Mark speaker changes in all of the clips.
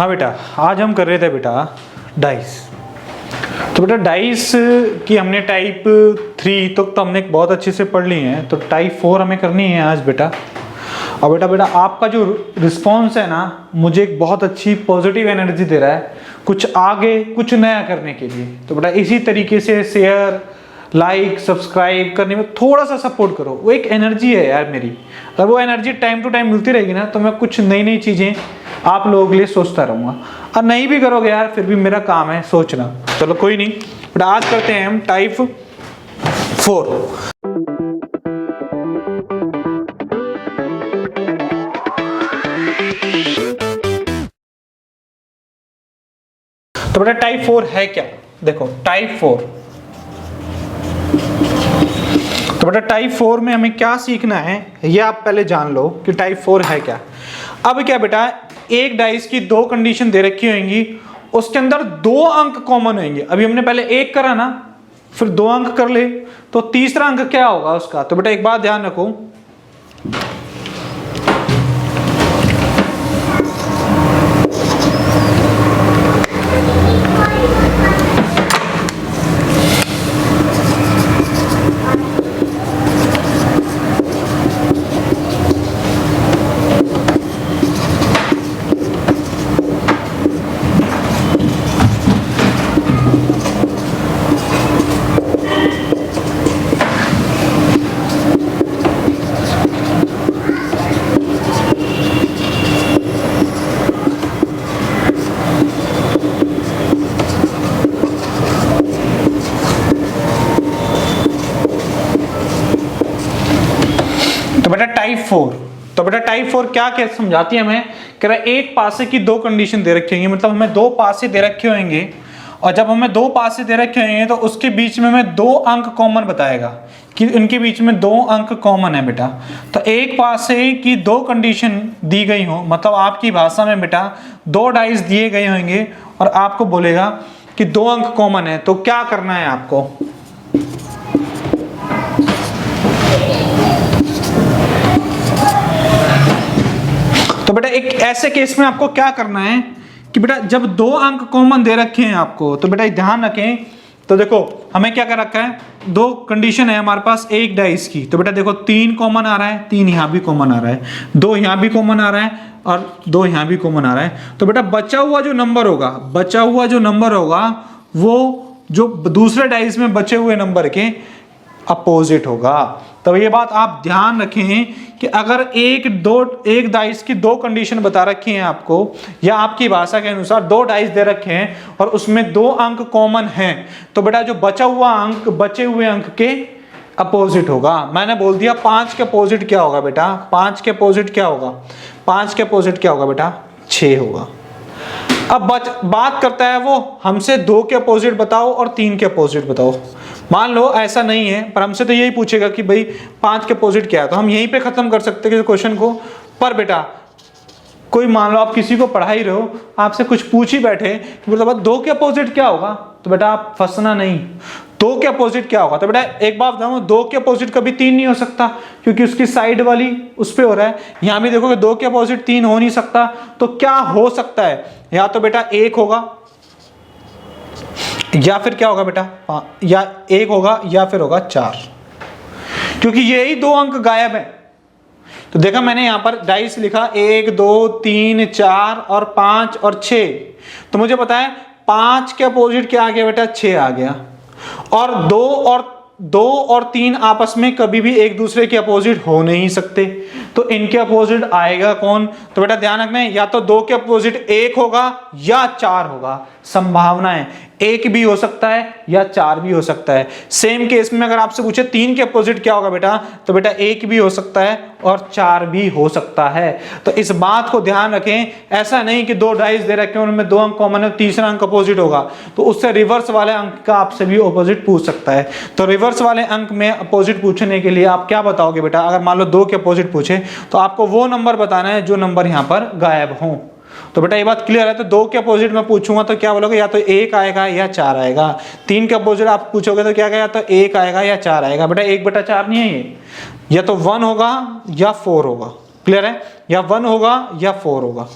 Speaker 1: हाँ बेटा, आज हम कर रहे थे बेटा डाइस। तो बेटा डाइस की हमने टाइप 3 तो हमने बहुत अच्छे से पढ़ ली हैं, तो टाइप 4 हमें करनी है आज बेटा। और बेटा आपका जो रिस्पॉन्स है ना, मुझे एक बहुत अच्छी पॉजिटिव एनर्जी दे रहा है कुछ आगे कुछ नया करने के लिए। तो बेटा इसी तरीके से शेयर लाइक सब्सक्राइब करने में थोड़ा सा सपोर्ट करो। वो एक एनर्जी है यार मेरी, अगर वो एनर्जी टाइम टू टाइम मिलती रहेगी ना, तो मैं कुछ नई नई चीज़ें आप लोगों के लिए सोचता रहूँगा। और नहीं भी करोगे यार, फिर भी मेरा काम है सोचना। चलो कोई नहीं बेटा, आज करते हैं हम टाइप 4। तो बेटा टाइप 4 है क्या? देखो टाइप 4, तो बेटा टाइप 4 में हमें क्या सीखना है ये आप पहले जान लो कि टाइप 4 है क्या। अब क्या बेटा, एक डाइस की दो कंडीशन दे रखी होंगी, उसके अंदर दो अंक कॉमन होंगे। अभी हमने पहले एक करा ना, फिर दो अंक कर ले, तो तीसरा अंक क्या होगा उसका। तो बेटा एक बात ध्यान रखो, टाइप 4। तो बेटा टाइप 4 क्या क्या समझाती है हमें, कह रहा है एक पासे की दो कंडीशन दे रखी होंगी, मतलब हमें दो पासे दे रखे होंगे, और जब हमें दो पासे दे रखे होंगे तो उसके बीच में हमें दो अंक कॉमन बताएगा कि इनके बीच में दो अंक कॉमन है बेटा। तो एक पासे की दो कंडीशन दी गई हो, मतलब आपकी भाषा में बेटा दो डाइस दिए गए होंगे और आपको बोलेगा कि दो अंक कॉमन है, तो क्या करना है आपको। तो बेटा एक ऐसे केस में आपको क्या करना है कि बेटा जब दो अंक कॉमन दे रखे हैं आपको, तो बेटा ध्यान रखें। तो देखो हमें क्या कर रखा है, दो कंडीशन है हमारे पास एक डाइस की। तो बेटा देखो 3 कॉमन आ रहा है, 3 यहां भी कॉमन आ रहा है, 2 यहां भी कॉमन आ रहा है और 2 यहां भी कॉमन आ रहा है। तो बेटा बचा हुआ जो नंबर होगा वो जो दूसरे डाइस में बचे हुए नंबर के अपोजिट होगा। तो ये बात आप ध्यान रखें कि अगर एक डाइस की दो कंडीशन बता रखी हैं आपको, या आपकी भाषा के अनुसार दो डाइस दे रखे हैं और उसमें दो अंक कॉमन हैं, तो बेटा जो बचा हुआ अंक बचे हुए अंक के अपोजिट होगा। मैंने बोल दिया 5 के अपोजिट क्या होगा बेटा, 5 के अपोजिट क्या होगा, 5 के अपोजिट क्या होगा बेटा, 6 होगा। अब बात करता है वो हमसे 2 के अपोजिट बताओ और 3 के अपोजिट बताओ। मान लो ऐसा नहीं है, पर हमसे तो यही पूछेगा कि भाई 5 के अपोजिट क्या है, तो हम यहीं पे खत्म कर सकते हैं क्वेश्चन को। पर बेटा कोई मान लो आप किसी को पढ़ा ही रहे हो, आपसे कुछ पूछ ही बैठे कि मतलब 2 के अपोजिट क्या होगा, तो बेटा आप फंसना नहीं। 2 के अपोजिट क्या होगा, तो बेटा एक बात बताऊं, 2 के अपोजिट कभी 3 नहीं हो सकता, क्योंकि उसकी साइड वाली उस पे हो रहा है। यहां भी देखोगे 2 के अपोजिट 3 हो नहीं सकता, तो क्या हो सकता है, या तो बेटा 1 होगा, या फिर क्या होगा बेटा, या 1 होगा, या फिर होगा 4, क्योंकि यही दो अंक गायब है। तो देखा मैंने यहां पर डाइस लिखा 1 2 3 4 और 5 और 6, तो मुझे पता है 5 के अपोजिट क्या आ गया बेटा, 6 आ गया। और 2 और 3 आपस में कभी भी एक दूसरे के अपोजिट हो नहीं सकते, तो इनके अपोजिट आएगा कौन। तो बेटा ध्यान रखना है, या तो 2 के अपोजिट 1 होगा या 4 होगा। संभावना है 1 भी हो सकता है या 4 भी हो सकता है। सेम केस में अगर आपसे पूछे 3 के अपोजिट क्या होगा बेटा, तो बेटा 1 भी हो सकता है और 4 भी हो सकता है। तो इस बात को ध्यान रखें, ऐसा नहीं कि 2 डाइस दे रखे हैं उनमें 2 अंक कॉमन है, तीसरा अंक अपोजिट होगा, तो उससे रिवर्स वाले अंक का आपसे भी अपोजिट पूछ सकता है। तो रिवर्स वाले अंक में अपोजिट पूछने के लिए आप क्या बताओगे बेटा, अगर मान लो 2 के अपोजिट पूछे तो आपको वो नंबर बताना है जो नंबर यहां पर गायब हो। तो बेटा ये बात क्लियर है। तो 2 के अपोजिट में पूछूंगा तो क्या बोलोगे, या तो 1 आएगा या 4 आएगा। 3 के अपोजिट आप पूछोगे तो क्या आएगा, या तो 1 आएगा या 4 आएगा। बेटा 1/4 नहीं है ये, या तो 1 होगा या 4 होगा। क्लियर है, या 1 होगा या 4 होगा।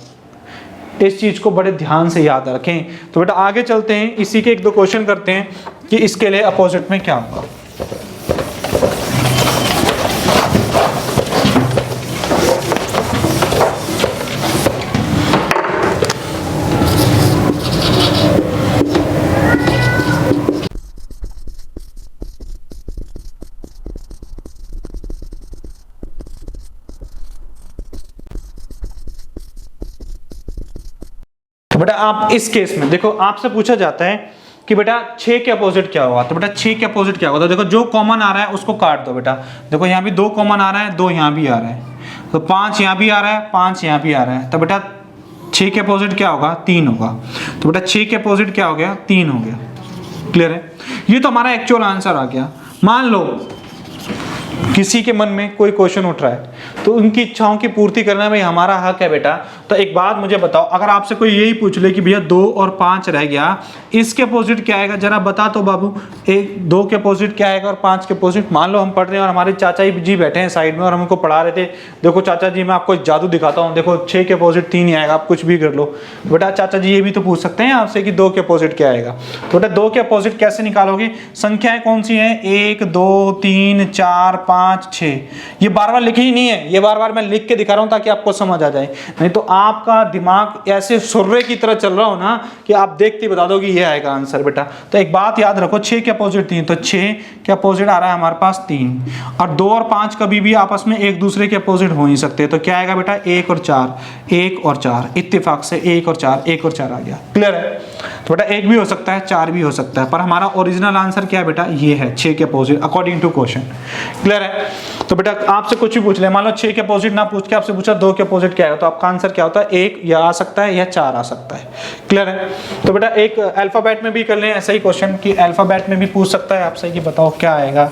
Speaker 1: इस चीज को बड़े ध्यान से याद रखें। तो बेटा आगे चलते हैं, इसी के एक दो क्वेश्चन करते हैं कि इसके लिए अपोजिट में क्या होगा। तो बेटा आप इस केस में देखो, आपसे पूछा जाता है कि बेटा 6 के अपोजिट क्या होगा। तो बेटा 6 के अपोजिट क्या होगा, तो देखो जो कॉमन आ रहा है उसको काट दो बेटा। देखो यहाँ भी 2 कॉमन आ रहा है, 2 यहाँ भी आ रहा है, तो 5 यहाँ भी आ रहा है, 5 यहाँ भी आ रहा है। तो बेटा 6 के अपोजिट क्या होगा, 3 होगा। तो बेटा 6 के अपोजिट क्या हो गया, 3 हो गया। क्लियर है, ये तो हमारा एक्चुअल आंसर आ गया। मान लो किसी के मन में कोई क्वेश्चन उठ रहा है तो उनकी इच्छाओं की पूर्ति करना भाई हमारा हक है बेटा। तो एक बात मुझे बताओ, अगर आपसे कोई यही पूछ ले कि भैया 2 और 5 रह गया, इसके अपोजिट क्या आएगा, जरा बता तो बाबू। 2 के अपोजिट क्या आएगा और 5 के अपोजिट। मान लो हम पढ़ रहे हैं और हमारे चाचा जी बैठे हैं साइड में और हमको पढ़ा रहे थे, देखो चाचा जी मैं आपको जादू दिखाता हूँ, देखो 6 के अपोजिट 3 ही आएगा, आप कुछ भी कर लो। बेटा चाचा जी ये भी तो पूछ सकते हैं आपसे कि 2 के अपोजिट क्या आएगा। तो बेटा 2 के अपोजिट कैसे निकालोगे, संख्याएं कौन सी हैं, 1 2 3 4 5 6। ये बार बार लिखी ही नहीं है, ये बार बार मैं लिख के दिखा रहा हूं ताकि आपको समझ आ जाए, नहीं तो आपका दिमाग ऐसे सुर्रे की तरह चल रहा हो ना कि आप देखते ही बता दो कि ये आएगा आंसर बेटा। तो एक बात याद रखो, 6 के अपोजिट 3, तो 6 के अपोजिट आ रहा है हमारे पास 3, और 2 और 5 कभी भी आपस में एक दूसरे के अपोजिट हो नहीं सकते। तो क्या आएगा बेटा, 1 और 4, 1 और 4, इत्तेफाक से 1 और 4, 1 और 4 आ गया। क्लियर है, तो बेटा 1 भी हो सकता है, 4 भी हो सकता है, पर हमारा ओरिजिनल आंसर क्या है बेटा, ये है 6 के opposite according to question. Clear है, तो बेटा आपसे कुछ भी पूछ ले, मान लो 6 के अपोजिट ना पूछ के आपसे पूछा 2 के अपोजिट क्या है, तो आपका आंसर क्या होता है, 1 या आ सकता है या 4 आ सकता है। क्लियर है, तो बेटा एक अल्फाबेट में भी कर लें ऐसा ही क्वेश्चन कि अल्फाबेट में भी पूछ सकता है आपसे कि बताओ क्या आएगा।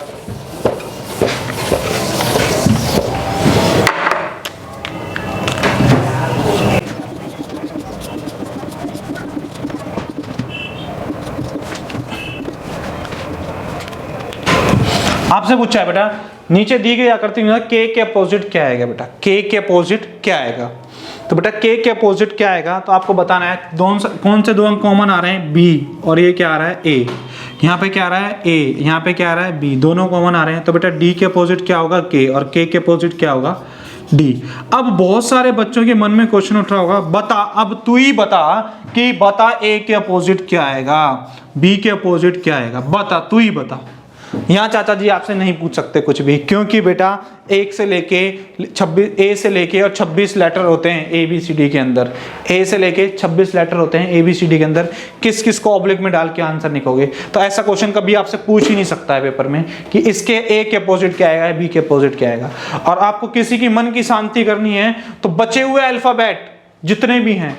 Speaker 1: आपसे पूछा है बेटा नीचे दी गई आकृति में के अपोजिट क्या आएगा बेटा, के अपोजिट क्या आएगा। तो बेटा के अपोजिट क्या आएगा, तो आपको बताना है कौन से 2 अंक कॉमन आ रहे हैं, बी, और ये क्या आ रहा है, ए। यहाँ पे क्या आ रहा है, ए, यहाँ पे क्या आ रहा है, बी, दोनों कॉमन आ रहे हैं। तो बेटा डी के अपोजिट क्या होगा, के, और के अपोजिट क्या होगा, डी। अब बहुत सारे बच्चों के मन में क्वेश्चन उठ रहा होगा, बता, अब तू ही बता कि बता ए के अपोजिट क्या आएगा, बी के अपोजिट क्या आएगा, बता, तू ही बता। यहाँ चाचा जी आपसे नहीं पूछ सकते कुछ भी, क्योंकि बेटा 1 से लेके 26, ए से लेके और 26 लेटर होते हैं ABCD के अंदर, ए से लेके 26 लेटर होते हैं ABCD के अंदर। किस किस को ऑब्लिक में डाल के आंसर निकालोगे, तो ऐसा क्वेश्चन कभी आपसे पूछ ही नहीं सकता है पेपर में कि इसके ए के अपोजिट क्या आएगा, बी के अपोजिट क्या आएगा। और आपको किसी की मन की शांति करनी है तो बचे हुए अल्फाबेट जितने भी हैं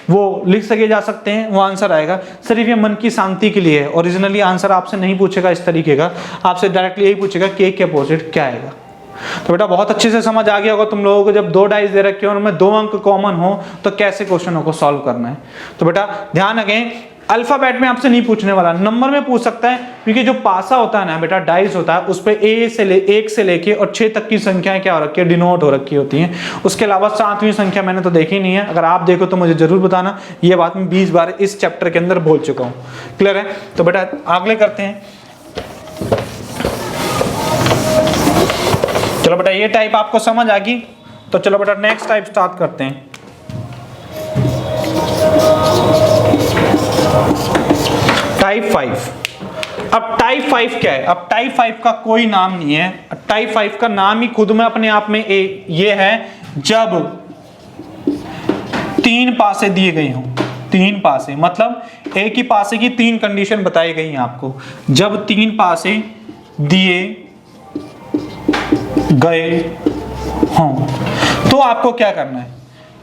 Speaker 1: वो लिख सके जा सकते हैं, वो आंसर आएगा। सिर्फ ये मन की शांति के लिए है, ओरिजिनली आंसर आपसे नहीं पूछेगा इस तरीके का, आपसे डायरेक्टली यही पूछेगा के अपोजिट क्या आएगा। तो बेटा बहुत अच्छे से समझ आ गया होगा तुम लोगों को, जब 2 डाइस दे रखे हो और उनमें 2 अंक कॉमन हो तो कैसे क्वेश्चनों को सॉल्व करना है। तो बेटा ध्यान रखें, अल्फाबेट में आपसे नहीं पूछने वाला, नंबर में पूछ सकता है, क्योंकि जो पासा होता है ना बेटा, डाइस होता है, उस पे 1 से लेके और 6 तक की संख्याएं क्या हो रखी है, डिनोट हो रखी होती हैं। उसके अलावा 7वीं संख्या मैंने तो देखी नहीं है, अगर आप देखो तो मुझे जरूर बताना, ये बात मैं 20 बार इस चैप्टर के अंदर बोल चुका हूँ। क्लियर है, तो बेटा अगले करते हैं। चलो बेटा ये टाइप आपको समझ आ गई, तो चलो बेटा नेक्स्ट टाइप स्टार्ट करते हैं। टाइप 5। अब टाइप 5 क्या है, अब टाइप 5 का कोई नाम नहीं है, टाइप 5 का नाम ही खुद में अपने आप में ये है, जब 3 पासे दिए गए हों। 3 पासे मतलब एक ही पासे की 3 कंडीशन बताई गई हैं आपको। जब 3 पासे दिए गए हों तो आपको क्या करना है।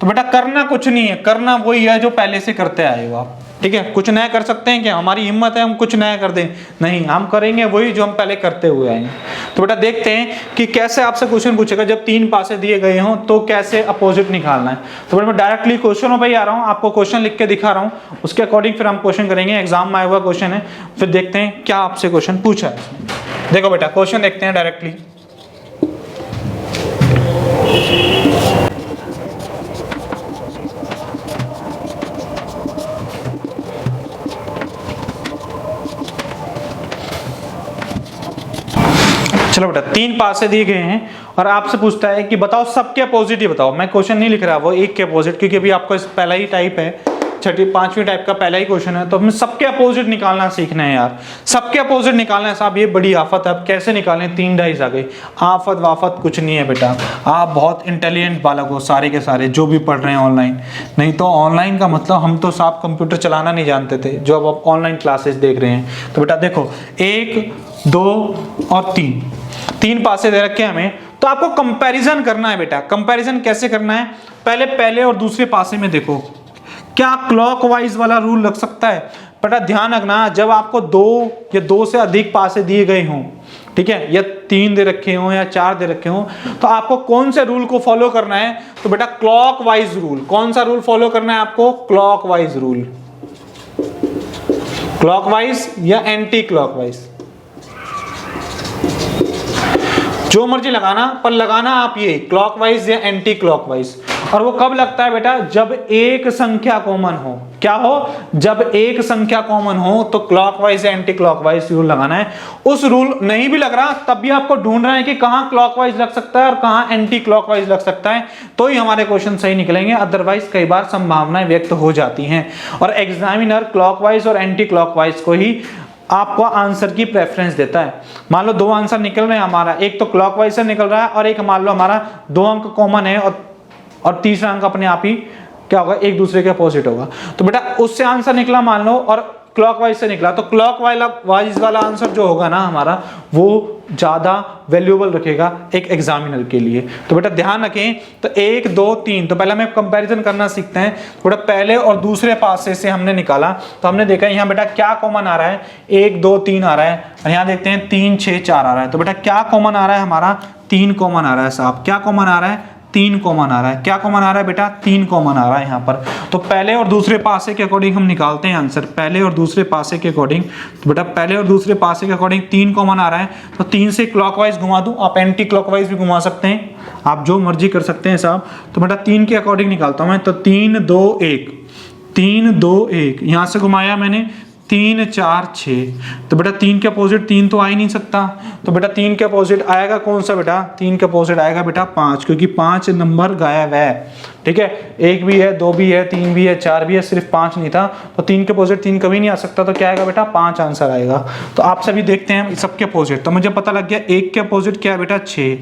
Speaker 1: तो बेटा करना कुछ नहीं है, करना वही है जो पहले से करते आए हो आप। ठीक है, कुछ नया कर सकते हैं क्या, हमारी हिम्मत है हम कुछ नया कर दें, नहीं, हम करेंगे वही जो हम पहले करते हुए आए हैं। तो बेटा देखते हैं कि कैसे आपसे क्वेश्चन पूछेगा, जब 3 पासे दिए गए हों तो कैसे अपोजिट निकालना है। तो बेटा मैं डायरेक्टली क्वेश्चनों पे ही आ रहा हूँ, आपको क्वेश्चन लिख के दिखा रहा हूँ, उसके अकॉर्डिंग फिर हम क्वेश्चन करेंगे। एग्जाम में आया हुआ क्वेश्चन है, फिर देखते हैं क्या आपसे क्वेश्चन पूछा है इसमें। देखो बेटा क्वेश्चन देखते हैं डायरेक्टली। चलो बेटा 3 पासे दिए गए हैं और आपसे पूछता है कि बताओ सबके अपोजिट ही बताओ। मैं क्वेश्चन नहीं लिख रहा वो एक के अपोजिट, क्योंकि अभी आपको इस पहला ही टाइप है, छठी 5वीं टाइप का पहला ही क्वेश्चन है, तो हमें सबके अपोजिट निकालना सीखना है यार। सबके अपोजिट निकालना है साहब, ये बड़ी आफत है। अब कैसे निकालें, 3 डाइस आ गई। आफत वाफत कुछ नहीं है बेटा, आप बहुत इंटेलिजेंट बालक हो सारे के सारे जो भी पढ़ रहे हैं ऑनलाइन। नहीं तो ऑनलाइन का मतलब हम तो साहब कंप्यूटर चलाना नहीं जानते थे, जो अब आप ऑनलाइन क्लासेस देख रहे हैं। तो बेटा देखो 1 2 और 3 पासे दे रखे हैं हमें, तो आपको कंपैरिजन करना है बेटा। कंपैरिजन कैसे करना है, पहले और दूसरे पासे में देखो क्या क्लॉकवाइज वाला रूल लग सकता है। बेटा ध्यान रखना, जब आपको 2 या 2 से अधिक पासे दिए गए हों, ठीक है, या 3 दे रखे हों या 4 दे रखे हों, तो आपको कौन से रूल को फॉलो करना है, तो बेटा क्लॉकवाइज रूल। कौन सा रूल फॉलो करना है आपको, क्लॉकवाइज रूल। क्लॉकवाइज या एंटी क्लॉकवाइज, जो मर्जी लगाना, पर लगाना आप ये क्लॉकवाइज या एंटी क्लॉकवाइज। और वो कब लगता है बेटा, जब एक संख्या कॉमन हो। क्या हो, जब एक संख्या कॉमन हो तो क्लॉकवाइज या एंटी क्लॉकवाइज रूल लगाना है। उस रूल नहीं भी लग रहा तब भी आपको ढूंढना है कि कहां क्लॉकवाइज लग सकता है और कहां एंटी क्लॉकवाइज लग सकता है, तो ही हमारे क्वेश्चन सही निकलेंगे। अदरवाइज कई बार संभावनाएं व्यक्त हो जाती हैं और एग्जामिनर क्लॉकवाइज और एंटी क्लॉकवाइज को ही आपको आंसर की प्रेफरेंस देता है। मान लो 2 आंसर निकल रहे हैं हमारा, एक तो क्लॉकवाइज से निकल रहा है और एक मान लो हमारा 2 अंक कॉमन है और तीसरा अंक अपने आप ही क्या होगा, एक दूसरे के अपोजिट होगा। तो बेटा उससे आंसर निकला मान लो और क्लॉकवाइज से निकला, तो क्लॉकवाइज वाला आंसर जो होगा ना हमारा, वो ज्यादा वैल्यूएबल रखेगा एक एग्जामिनर के लिए। तो बेटा ध्यान रखें, तो 1 2 3, तो पहले हमें कंपैरिजन करना सीखते हैं। बेटा पहले और दूसरे पासे से हमने निकाला, तो हमने देखा यहाँ बेटा क्या कॉमन आ रहा है, 1 2 3 आ रहा है, और यहाँ देखते हैं 3 6 4 आ रहा है। तो बेटा क्या कॉमन आ रहा है हमारा, 3 कॉमन आ रहा है साहब। क्या कॉमन आ रहा है, 3 कॉमन आ रहा है। क्या कॉमन आ रहा है बेटा, 3 कॉमन आ रहा है यहाँ पर। तो पहले और दूसरे पासे के अकॉर्डिंग हम निकालते हैं आंसर, पहले और दूसरे पासे के अकॉर्डिंग। तो बेटा पहले और दूसरे पासे के अकॉर्डिंग 3 कॉमन आ रहा है, तो 3 से क्लॉकवाइज घुमा दूं, आप एंटी क्लॉकवाइज भी घुमा सकते हैं, आप जो मर्जी कर सकते हैं साहब। तो बेटा 3 के अकॉर्डिंग निकालता हूं मैं, तो 3 2 1, 3 2 1, यहां से घुमाया मैंने 3 4 6। तो बेटा 3 के अपोजिट 3 तो आ ही नहीं सकता, तो बेटा 3 के अपोजिट आएगा कौन सा बेटा, 3 के अपोजिट आएगा बेटा 5, क्योंकि 5 नंबर गायब है। ठीक है, 1 भी है, 2 भी है, 3 भी है, 4 भी है, सिर्फ 5 नहीं था। तो 3 के अपोजिट 3 कभी नहीं आ सकता, तो क्या आएगा बेटा 5 आंसर आएगा। तो आप सभी देखते हैं सबके अपोजिट, तो मुझे पता लग गया 1 के अपोजिट क्या है बेटा 6,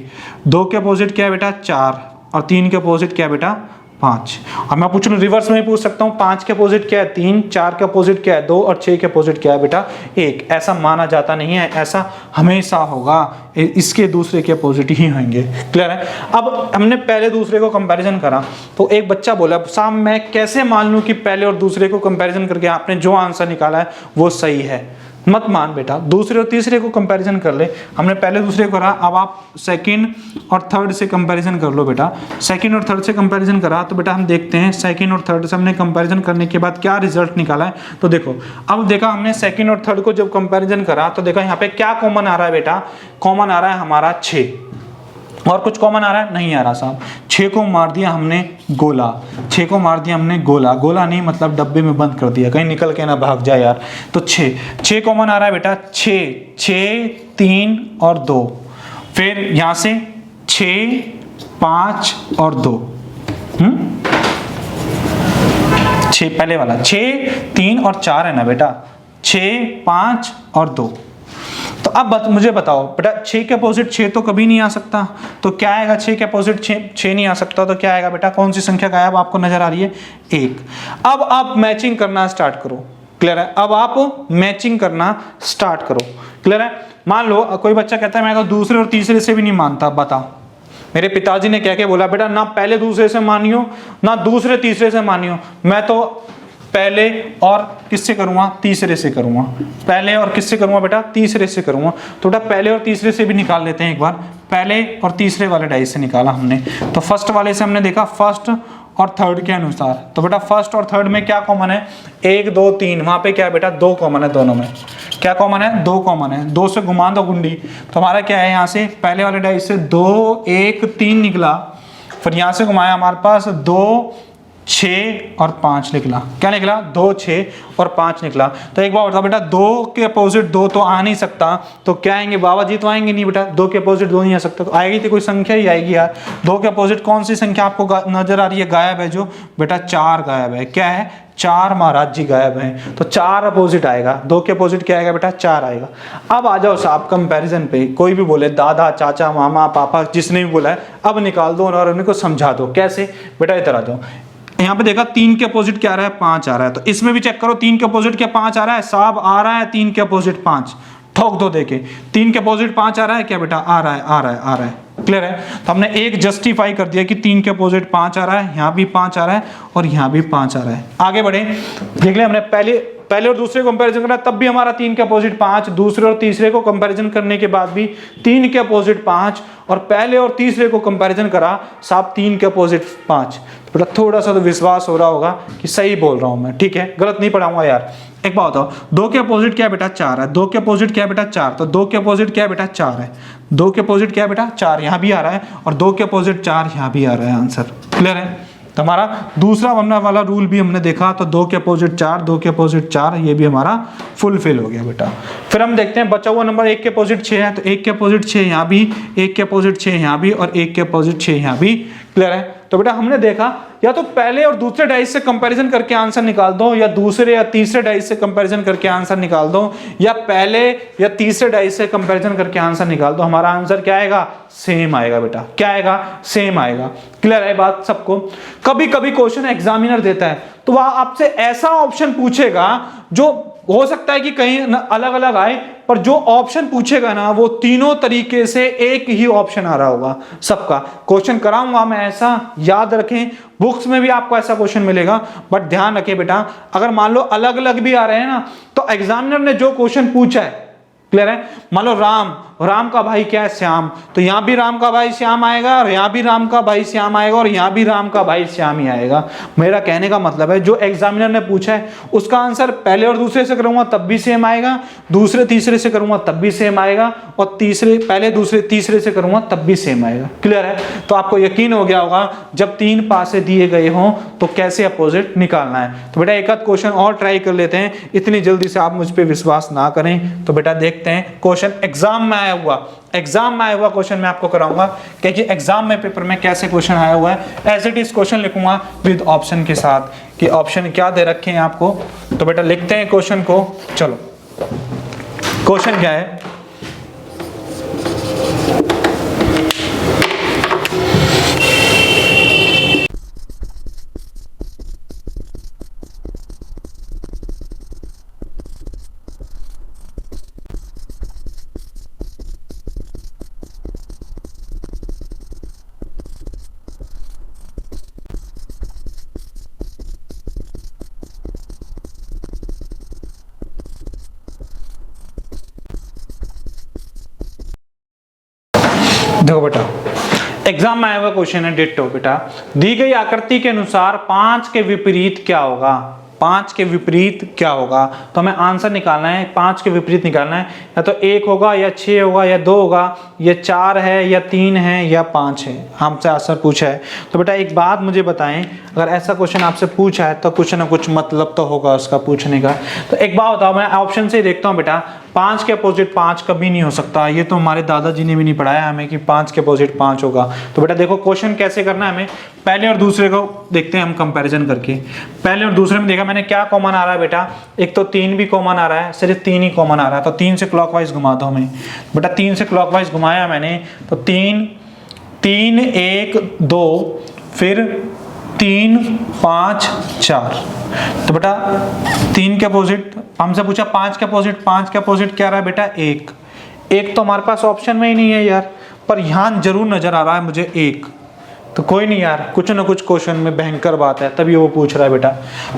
Speaker 1: 2 के अपोजिट क्या है बेटा 4, और 3 के अपोजिट क्या है बेटा 5। और मैं पूछ लूं रिवर्स में ही पूछ सकता हूँ, 5 के अपोजिट क्या है 3, 4 के अपोजिट क्या है 2, और 6 के अपोजिट क्या है बेटा 1। ऐसा माना जाता नहीं है, ऐसा हमेशा होगा, इसके दूसरे के अपोजिट ही होंगे। क्लियर है। अब हमने पहले दूसरे को कंपैरिजन करा, तो एक बच्चा बोला साहब मैं कैसे मान लूं कि पहले और दूसरे को कंपैरिजन करके आपने जो आंसर निकाला है वो सही है। मत मान बेटा, दूसरे और तीसरे को कंपैरिजन कर ले। हमने पहले दूसरे को करा, अब आप सेकंड और थर्ड से कंपैरिजन कर लो बेटा। सेकंड और थर्ड से कंपैरिजन करा, तो बेटा हम देखते हैं सेकंड और थर्ड से हमने कंपैरिजन करने के बाद क्या रिजल्ट निकाला है। तो देखो अब देखा हमने सेकंड और थर्ड को जब कंपैरिजन करा, तो देखा यहाँ पे क्या कॉमन आ रहा है बेटा, कॉमन आ रहा है हमारा 6, और कुछ कॉमन आ रहा है नहीं आ रहा साहब। 6 को मार दिया हमने गोला, 6 को मार दिया हमने गोला, गोला नहीं मतलब डब्बे में बंद कर दिया, कहीं निकल के ना भाग जाए यार। तो 6 कॉमन आ रहा है बेटा, 6 3 और 2, फिर यहां से 6 5 और 2, 6 पहले वाला 6 3 और 4 है ना बेटा, 6 5 और 2। तो अब मुझे बताओ बेटा 6 के अपोजिट 6 तो कभी नहीं आ सकता, तो क्या आएगा 6 के अपोजिट 6 नहीं आ सकता, तो क्या आएगा बेटा, कौन सी संख्या गायब आपको नजर आ रही है 1। अब आप मैचिंग करना स्टार्ट करो। क्लियर है, अब आप मैचिंग करना स्टार्ट करो। क्लियर है। मान लो कोई बच्चा कहता है मैं तो दूसरे और तीसरे से भी नहीं मानता, बताओ मेरे पिताजी ने कह के बोला बेटा ना पहले दूसरे से मानियो ना दूसरे तीसरे से मानियो, मैं तो पहले और किससे करूंगा, तीसरे से करूंगा। पहले और किससे करूंगा बेटा, तीसरे से करूंगा। तो बेटा पहले और तीसरे से भी निकाल लेते हैं एक बार। पहले और तीसरे वाले डाइस से निकाला हमने, तो फर्स्ट वाले से हमने देखा फर्स्ट और थर्ड के अनुसार, तो बेटा फर्स्ट और थर्ड में क्या कॉमन है 1 2 3, वहां पे क्या है बेटा 2 कॉमन है, दोनों में क्या कॉमन है 2 कॉमन है। 2 से घुमा दो गुंडी, तो हमारा क्या है यहाँ से पहले वाले डाइस से 2 1 3 निकला, फिर यहाँ से घुमाया हमारे पास 2 6 और 5 निकला। क्या निकला? 2, 6 और 5 निकला। तो एक बार बताओ बेटा, 2 के अपोजिट 2 तो आ नहीं सकता, तो क्या आएंगे? बाबा जी तो आएंगे नहीं बेटा, 2 के अपोजिट 2 नहीं आ सकता, तो आएगी तो कोई संख्या ही आएगी यार। 2 के अपोजिट कौन सी संख्या आपको नजर आ रही है गायब है? जो बेटा 4 गायब है। क्या है? 4 महाराज जी गायब हैं, तो 4 अपोजिट आएगा। 2 के अपोजिट क्या आएगा बेटा? 4 आएगा। अब आ जाओ साहब कंपैरिजन पे, कोई भी बोले, दादा, चाचा, मामा, पापा, जिसने भी बोला है, अब निकाल दो और उनको समझा दो। कैसे बेटा? इधर आ जाओ, यहाँ पे देखा 3 के अपोजिट क्या आ रहा है? 5 आ रहा है, तो इसमें भी चेक करो 3 के अपोजिट क्या 5 आ रहा है? साहब आ रहा है 3 के अपोजिट 5, ठोक दो देके। 3 के अपोजिट 5 आ रहा है क्या बेटा? आ रहा है, आ रहा है, आ रहा है। क्लियर है? तो हमने एक जस्टिफाई कर दिया कि 3 के अपोजिट 5 आ रहा है, यहाँ भी 5 आ रहा है और यहाँ भी 5 आ रहा है। आगे बढ़े, देख ले, हमने पहले और दूसरे कंपैरिजन करा, तब भी हमारा 3 के अपोजिट 5, दूसरे और तीसरे को कंपैरिजन करने के बाद भी 3 के अपोजिट 5, और पहले और तीसरे को कंपैरिजन करा साहब 3 के अपोजिट 5। तो बेटा थोड़ा सा तो विश्वास हो रहा होगा कि सही बोल रहा हूं मैं, ठीक है? गलत नहीं पढ़ाऊंगा यार। एक बात बताओ, 2 के अपोजिट क्या है बेटा? 4 है। 2 के अपोजिट क्या है बेटा? 4। तो 2 के अपोजिट क्या है बेटा? 4 है। 2 के अपोजिट क्या है बेटा? 4, यहाँ भी आ रहा है, और 2 के अपोजिट 4 यहाँ भी आ रहा है। आंसर क्लियर है? तो हमारा दूसरा बनने वाला रूल भी हमने देखा, तो 2 के अपोजिट 4, 2 के अपोजिट 4, ये भी हमारा फुलफिल हो गया बेटा। फिर हम देखते हैं बचा हुआ नंबर 1 के अपोजिट 6 है, तो 1 के अपोजिट 6 यहाँ भी, 1 के अपोजिट 6 यहाँ भी, और 1 के अपोजिट 6 यहाँ भी। क्लियर है? तो बेटा हमने देखा या तो पहले और दूसरे डाइस से कंपैरिजन करके आंसर निकाल दो, या दूसरे या तीसरे डाइस से कंपैरिजन करके आंसर निकाल दो, या पहले या तीसरे डाइस से कंपैरिजन करके आंसर निकाल दो। हमारा आंसर क्या आएगा? सेम आएगा बेटा। क्या आएगा? सेम आएगा। क्लियर है बात सबको? कभी कभी क्वेश्चन एग्जामिनर देता है तो वह आपसे ऐसा ऑप्शन पूछेगा जो हो सकता है कि कहीं अलग अलग आए, पर जो ऑप्शन पूछेगा ना वो तीनों तरीके से एक ही ऑप्शन आ रहा होगा सबका। क्वेश्चन कराऊंगा मैं ऐसा, याद रखें, बुक्स में भी आपको ऐसा क्वेश्चन मिलेगा, बट ध्यान रखें बेटा, अगर मान लो अलग अलग भी आ रहे हैं ना, तो एग्जामिनर ने जो क्वेश्चन पूछा है, क्लियर है? मान लो राम का भाई क्या है? श्याम, तो यहां भी राम का भाई श्याम आएगा, और यहां भी राम का भाई श्याम आएगा, और यहां भी राम का भाई श्याम ही आएगा। मेरा कहने का मतलब है जो एग्जामिनर ने पूछा है उसका आंसर पहले और दूसरे से करूंगा तब भी सेम आएगा, दूसरे तीसरे से करूंगा तब भी सेम आएगा, और तीसरे पहले दूसरे तीसरे से करूंगा तब भी सेम आएगा। क्लियर है? तो आपको यकीन हो गया होगा जब 3 पासे दिए गए हों तो कैसे अपोजिट निकालना है। तो बेटा एक आध क्वेश्चन और ट्राई कर लेते हैं, इतनी जल्दी से आप मुझ पर विश्वास ना करें। तो बेटा देखते हैं क्वेश्चन एग्जाम में आया हुआ क्वेश्चन मैं आपको कराऊंगा, क्योंकि एग्जाम में पेपर में कैसे क्वेश्चन आया हुआ है। एज इट इज क्वेश्चन लिखूंगा विद ऑप्शन के साथ कि ऑप्शन क्या दे रखे हैं आपको। तो बेटा लिखते हैं क्वेश्चन को। चलो क्वेश्चन क्या है? देखो बेटा एग्जाम में आया हुआ क्वेश्चन है डिट्टो। बेटा दी गई आकृति के अनुसार 5 के विपरीत क्या होगा? 5 के विपरीत क्या होगा? तो हमें आंसर निकालना है, 5 के विपरीत निकालना है। या तो 1 होगा, या 6 होगा, या 2 होगा, या 4 है, या 3 है, या 5 है। हमसे आंसर पूछा है। तो बेटा एक बात मुझे बताएं, अगर ऐसा क्वेश्चन आपसे पूछा है तो कुछ ना कुछ मतलब तो होगा उसका पूछने का। तो एक बात बताओ, मैं ऑप्शन से देखता हूँ बेटा, 5 के अपोजिट 5 कभी नहीं हो सकता। ये तो हमारे दादाजी ने भी नहीं पढ़ाया हमें कि 5 के अपोजिट 5 होगा। तो बेटा देखो क्वेश्चन कैसे करना है हमें, पहले और दूसरे को देखते हैं हम कंपैरिजन करके। पहले और दूसरे में देखा मैंने क्या कॉमन आ रहा है बेटा, एक तो 3 भी कॉमन आ रहा है, सिर्फ 3 ही कॉमन आ रहा है। तो 3 से क्लॉकवाइज घुमा दो हमें। बेटा 3 से क्लॉकवाइज घुमाया मैंने, तो 3 3 1 2, फिर 3 5 4। तो बेटा 3 के अपोजिट हमसे पूछा, 5 के अपोजिट, 5 के अपोजिट क्या आ रहा है बेटा? 1 तो हमारे पास ऑप्शन में ही नहीं है यार, पर यहां जरूर नजर आ रहा है मुझे 1। तो कोई नहीं यार, कुछ ना कुछ क्वेश्चन में भयंकर बात है, तभी वो पूछ रहा है बेटा।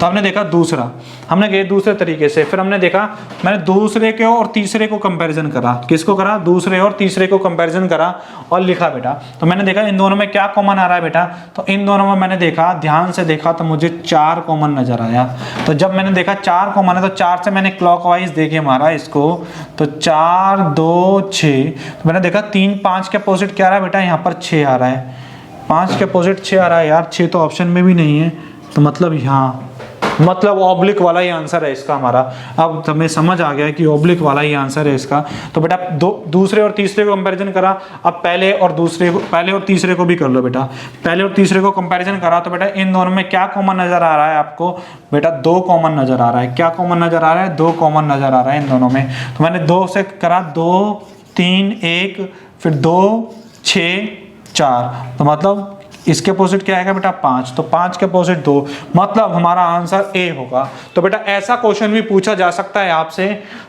Speaker 1: तो हमने देखा दूसरा, हमने गए दूसरे तरीके से। फिर हमने देखा, मैंने दूसरे के और तीसरे को कंपैरिजन करा। किसको करा? दूसरे और तीसरे को कंपैरिजन करा और लिखा बेटा। तो मैंने देखा इन दोनों में क्या कॉमन आ रहा है बेटा, तो इन दोनों में मैंने देखा, ध्यान से देखा तो मुझे 4 कॉमन नजर आया। तो जब मैंने देखा 4 कॉमन है, तो 4 से मैंने क्लॉकवाइज देके मारा इसको, तो 4 2 6। तो मैंने देखा 3 5 के अपोजिट क्या आ रहा है बेटा? यहाँ पर 6 आ रहा है। 5 के अपोजिट 6 आ रहा है यार, 6 तो ऑप्शन में भी नहीं है। तो मतलब यहाँ, मतलब ऑब्लिक वाला ही आंसर है इसका हमारा। अब हमें समझ आ गया कि ऑब्लिक वाला ही आंसर है इसका। तो बेटा दूसरे और तीसरे को कंपैरिजन करा, अब पहले और तीसरे को भी कर लो बेटा। पहले और तीसरे को कंपैरिजन करा तो बेटा इन दोनों में क्या कॉमन नजर आ रहा है आपको? बेटा 2 कॉमन नजर आ रहा है। क्या कॉमन नजर आ रहा है? 2 कॉमन नजर आ रहा है इन दोनों में। तो मैंने 2 से करा, 2 3 1, फिर 2 6 4, तो मतलब इसके अपोजिट क्या आएगा बेटा? 5। तो 5 के अपोजिट 2, मतलब हमारा आंसर ए होगा। तो बेटा ऐसा क्वेश्चन भी पूछा जा सकता है आपसे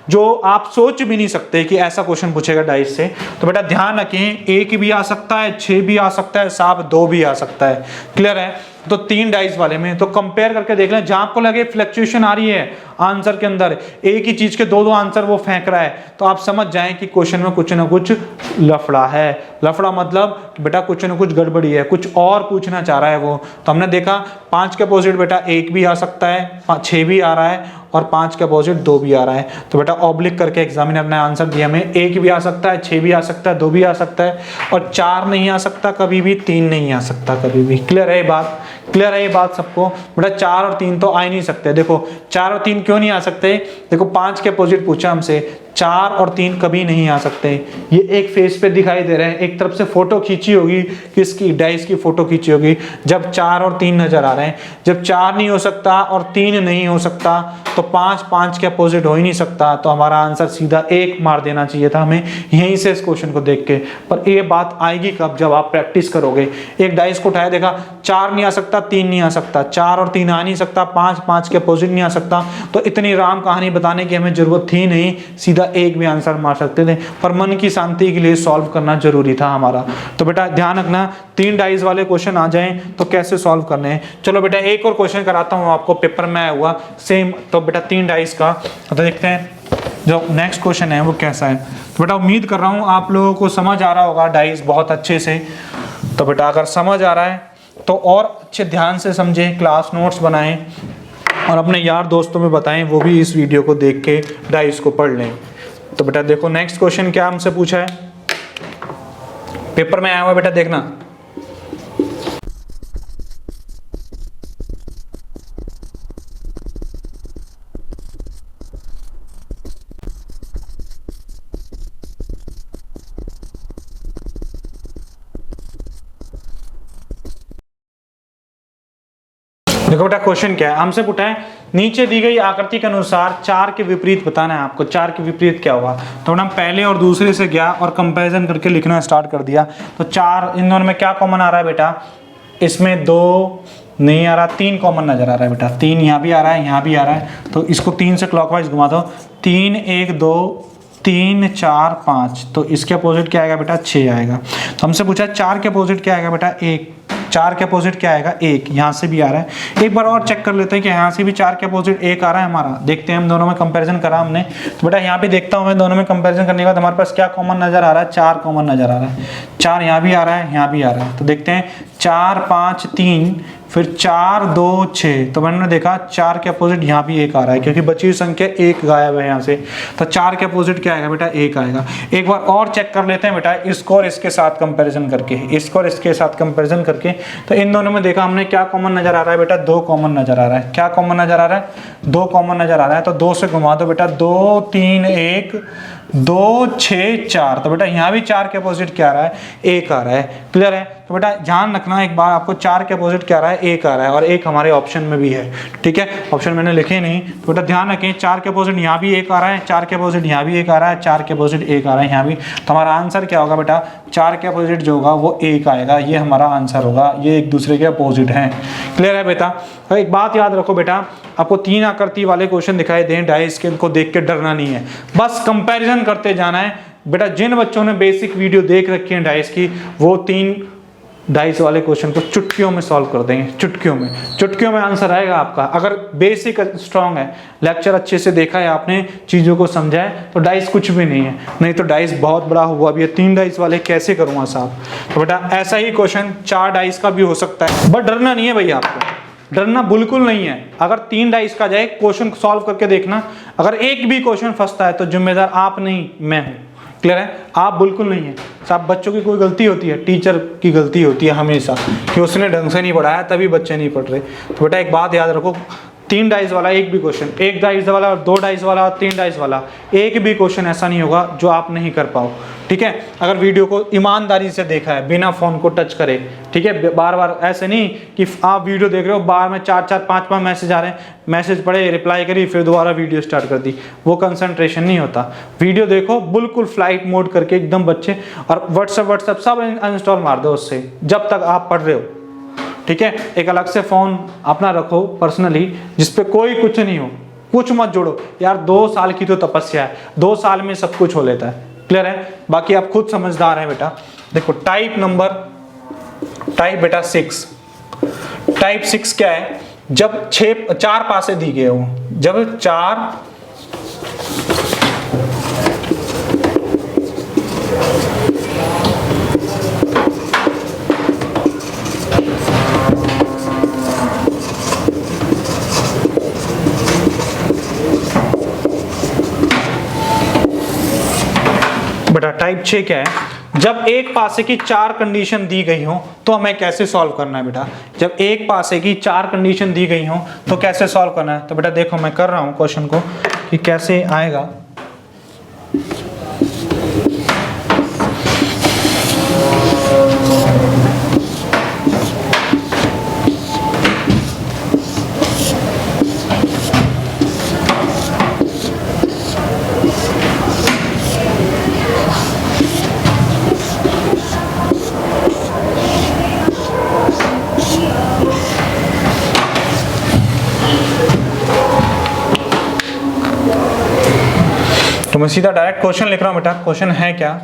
Speaker 1: जो आप सोच भी नहीं सकते कि ऐसा क्वेश्चन पूछेगा डाइस से। तो बेटा ध्यान रखें, 1 भी आ सकता है, 6 भी आ सकता है, साफ 2 भी आ सकता है। क्लियर है? तो 3 डाइस वाले में तो कंपेयर करके देख लें, जहां आपको लगे फ्लक्चुएशन आ रही है आंसर के अंदर, एक ही चीज के 2 आंसर वो फेंक रहा है, तो आप समझ जाएं कि क्वेश्चन में कुछ ना कुछ लफड़ा है। लफड़ा मतलब बेटा कुछ ना कुछ गड़बड़ी है, कुछ और पूछना चाह रहा है वो। तो हमने देखा 5 के अपोजिट बेटा 1 भी आ सकता है, 6 भी आ रहा है, और 5 के अपोजिट 2 भी आ रहा है। तो बेटा ऑब्लिक करके एग्जामिनर ने आंसर दिया हमें, 1 भी आ सकता है, 6 भी आ सकता है, 2 भी आ सकता है, और 4 नहीं आ सकता कभी भी, 3 नहीं आ सकता कभी भी। क्लियर है ये बात? क्लियर है ये बात सबको? बेटा 4 और 3 तो आ ही नहीं सकते। देखो 4 और 3 क्यों नहीं आ सकते? देखो 5 के अपोजिट पूछा हमसे, 4 और 3 कभी नहीं आ सकते। ये एक फेस पे दिखाई दे रहे हैं, एक तरफ से फोटो खींची होगी, किसकी? डाइस की फोटो खींची होगी, जब 4 और 3 नजर आ रहे हैं। जब 4 नहीं हो सकता और 3 नहीं हो सकता तो 5 के अपोजिट हो ही नहीं सकता। तो हमारा आंसर सीधा 1 मार देना चाहिए था हमें यहीं से इस क्वेश्चन को देख के। पर ये बात आएगी कब? जब आप प्रैक्टिस करोगे। एक डाइस को उठाया, देखा 4 नहीं आ सकता, 3 नहीं आ सकता, 4 और 3 आ नहीं सकता, 5 के अपोजिट नहीं आ सकता, तो इतनी राम कहानी बताने की हमें जरूरत थी नहीं, सीधा 1 भी आंसर मार सकते थे। पर मन की शांति के लिए सॉल्व करना जरूरी था हमारा। तो बेटा ध्यान रखना, 3 डाइस वाले क्वेश्चन आ जाएं तो कैसे सॉल्व करने हैं। चलो बेटा एक और क्वेश्चन कराता हूं आपको, पेपर में आया हुआ सेम। तो बेटा 3 डाइस का, तो देखते हैं जो नेक्स्ट क्वेश्चन है वो कैसा है। तो बेटा उम्मीद कर रहा हूं आप लोगों को समझ आ रहा होगा डाइस बहुत अच्छे से। तो बेटा अगर समझ आ रहा है तो और अच्छे ध्यान से समझें, क्लास नोट्स बनाएं और अपने यार दोस्तों में बताएं, वो भी इस वीडियो को देख के डाइस को पढ़ लें। तो बेटा देखो नेक्स्ट क्वेश्चन क्या हमसे पूछा है, पेपर में आया हुआ बेटा, देखना। देखो बेटा क्वेश्चन क्या है हमसे पूछा है, नीचे दी गई आकृति के अनुसार 4 के विपरीत बताना है आपको। 4 के विपरीत क्या होगा? तो हम पहले और दूसरे से गया और कंपैरिजन करके लिखना स्टार्ट कर दिया। तो 4, इन दोनों में क्या कॉमन आ रहा है बेटा? इसमें 2 नहीं आ रहा, 3 कॉमन नजर आ रहा है बेटा। 3 यहाँ भी आ रहा है, यहाँ भी आ रहा है, तो इसको 3 से क्लॉकवाइज घुमा दो। 3 1 2 3 4 5, तो इसके अपोजिट क्या आएगा बेटा? 6 आएगा। तो हमसे पूछा 4 के अपोजिट क्या आएगा बेटा? 1। 4 के अपोजिट क्या आएगा? 1। यहाँ से भी आ रहा है, एक बार और चेक कर लेते हैं कि यहाँ से भी 4 के अपोजिट 1 आ रहा है हमारा। देखते हैं, हम दोनों में कंपैरिजन करा हमने। तो बेटा यहाँ पे देखता हूँ मैं, दोनों में कंपैरिजन करने के बाद हमारे पास क्या कॉमन नजर आ रहा है? 4 कॉमन नजर आ रहा है। 4 यहाँ भी आ रहा है, यहाँ भी आ रहा है। तो देखते हैं 4 5 3, फिर 4 2 6, तो मैंने देखा 4 के अपोजिट यहाँ भी 1 आ रहा है, क्योंकि बची हुई संख्या 1 गायब है यहाँ से। तो 4 के अपोजिट क्या आएगा बेटा? 1 आएगा। एक बार और चेक कर लेते हैं बेटा, इसको और इसके साथ कंपैरिजन करके, इसको और इसके साथ कंपैरिजन करके। तो इन दोनों में देखा हमने क्या कॉमन नजर आ रहा है बेटा? 2 कॉमन नजर आ रहा है। क्या कॉमन नजर आ रहा है? 2 कॉमन नजर आ रहा है। तो 2 से घुमा दो बेटा, 2 3 1 2 6 4, तो बेटा यहाँ भी 4 के अपोजिट क्या आ रहा है? 1 आ रहा है। क्लियर है? तो बेटा ध्यान रखना एक बार, आपको 4 के अपोजिट क्या आ रहा है? 1 आ रहा है, और 1 हमारे ऑप्शन में भी है। ठीक है, ऑप्शन मैंने लिखे नहीं, तो बेटा ध्यान रखें 4 के अपोजिट यहाँ भी 1 आ रहा है, 4 के अपोजिट यहाँ भी 1 आ रहा है, 4 के अपोजिट 1 आ रहा है यहाँ भी। तो हमारा आंसर क्या होगा बेटा? 4 के अपोजिट जो होगा वो 1 आएगा, ये हमारा आंसर होगा। ये एक दूसरे के अपोजिट हैं। क्लियर है बेटा? तो एक बात याद रखो बेटा, आपको 3 आकृति वाले क्वेश्चन दिखाई दें डाइस के, इनको देख के डरना नहीं है, बस कंपैरिजन करते जाना है बेटा। जिन बच्चों ने बेसिक वीडियो देख रखी है डाइस की, वो 3 डाइस वाले क्वेश्चन को चुटकियों में सॉल्व कर देंगे। चुटकियों में आंसर आएगा आपका। अगर बेसिक स्ट्रांग है, लेक्चर अच्छे से देखा है आपने, चीज़ों को समझा है, तो डाइस कुछ भी नहीं है। नहीं तो डाइस बहुत बड़ा हुआ भी है, 3 डाइस वाले कैसे करूँगा साहब? तो बेटा ऐसा ही क्वेश्चन 4 डाइस का भी हो सकता है, बट डरना नहीं है भैया, आपको डरना बिल्कुल नहीं है। अगर 3 डाइस का जाए, क्वेश्चन सॉल्व करके देखना, अगर एक भी क्वेश्चन फंसता है तो जिम्मेदार आप नहीं मैं हूँ। क्लियर है? आप बिल्कुल नहीं है साहब, बच्चों की कोई गलती होती है, टीचर की गलती होती है हमेशा कि उसने ढंग से नहीं पढ़ाया तभी बच्चे नहीं पढ़ रहे। तो बेटा एक बात याद रखो, 3 डाइस वाला एक भी क्वेश्चन, 1 डाइस वाला और 2 डाइस वाला और 3 डाइस वाला, एक भी क्वेश्चन ऐसा नहीं होगा जो आप नहीं कर पाओ। ठीक है, अगर वीडियो को ईमानदारी से देखा है, बिना फोन को टच करे, ठीक है, बार बार ऐसे नहीं कि आप वीडियो देख रहे हो बार में 4-4 5-5 मैसेज आ रहे हैं, मैसेज पढ़े, रिप्लाई करी, फिर दोबारा वीडियो स्टार्ट कर दी, वो कंसंट्रेशन नहीं होता। वीडियो देखो बिल्कुल फ्लाइट मोड करके एकदम बच्चे, और व्हाट्सएप सब अनइंस्टॉल मार दो उससे जब तक आप पढ़ रहे हो। ठीक है, एक अलग से फोन अपना रखो पर्सनली जिसपे कोई कुछ नहीं हो, कुछ मत जोड़ो यार। 2 साल की तो तपस्या है, 2 साल में सब कुछ हो लेता है। क्लियर है? बाकी आप खुद समझदार हैं बेटा। देखो टाइप बेटा 6, टाइप 6 क्या है? जब 4 पासे दी गए हो, जब 4 बेटा टाइप 6 क्या है? जब एक पासे की 4 कंडीशन दी गई हो तो हमें कैसे सॉल्व करना है बेटा? जब एक पासे की 4 कंडीशन दी गई हो तो कैसे सॉल्व करना है? तो बेटा देखो मैं कर रहा हूं क्वेश्चन को कि कैसे आएगा। तो मैं सीधा डायरेक्ट क्वेश्चन लिख रहा हूं बेटा। क्वेश्चन है क्या?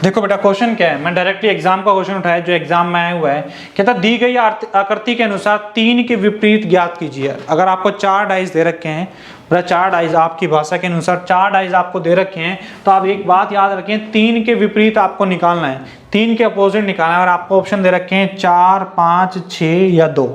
Speaker 1: देखो बेटा क्वेश्चन क्या है, मैं डायरेक्टली एग्जाम का क्वेश्चन उठाया जो एग्जाम में आया हुआ है। कहता दी गई आकृति के अनुसार 3 के विपरीत ज्ञात कीजिए। अगर आपको 4 डाइस दे रखे हैं, 4 डाइस आपकी भाषा के अनुसार 4 डाइस आपको दे रखे हैं, तो आप एक बात याद रखें, 3 के विपरीत आपको निकालना है, 3 के अपोजिट निकालना है। और आपको ऑप्शन दे रखे हैं 4, 5, 6 या 2,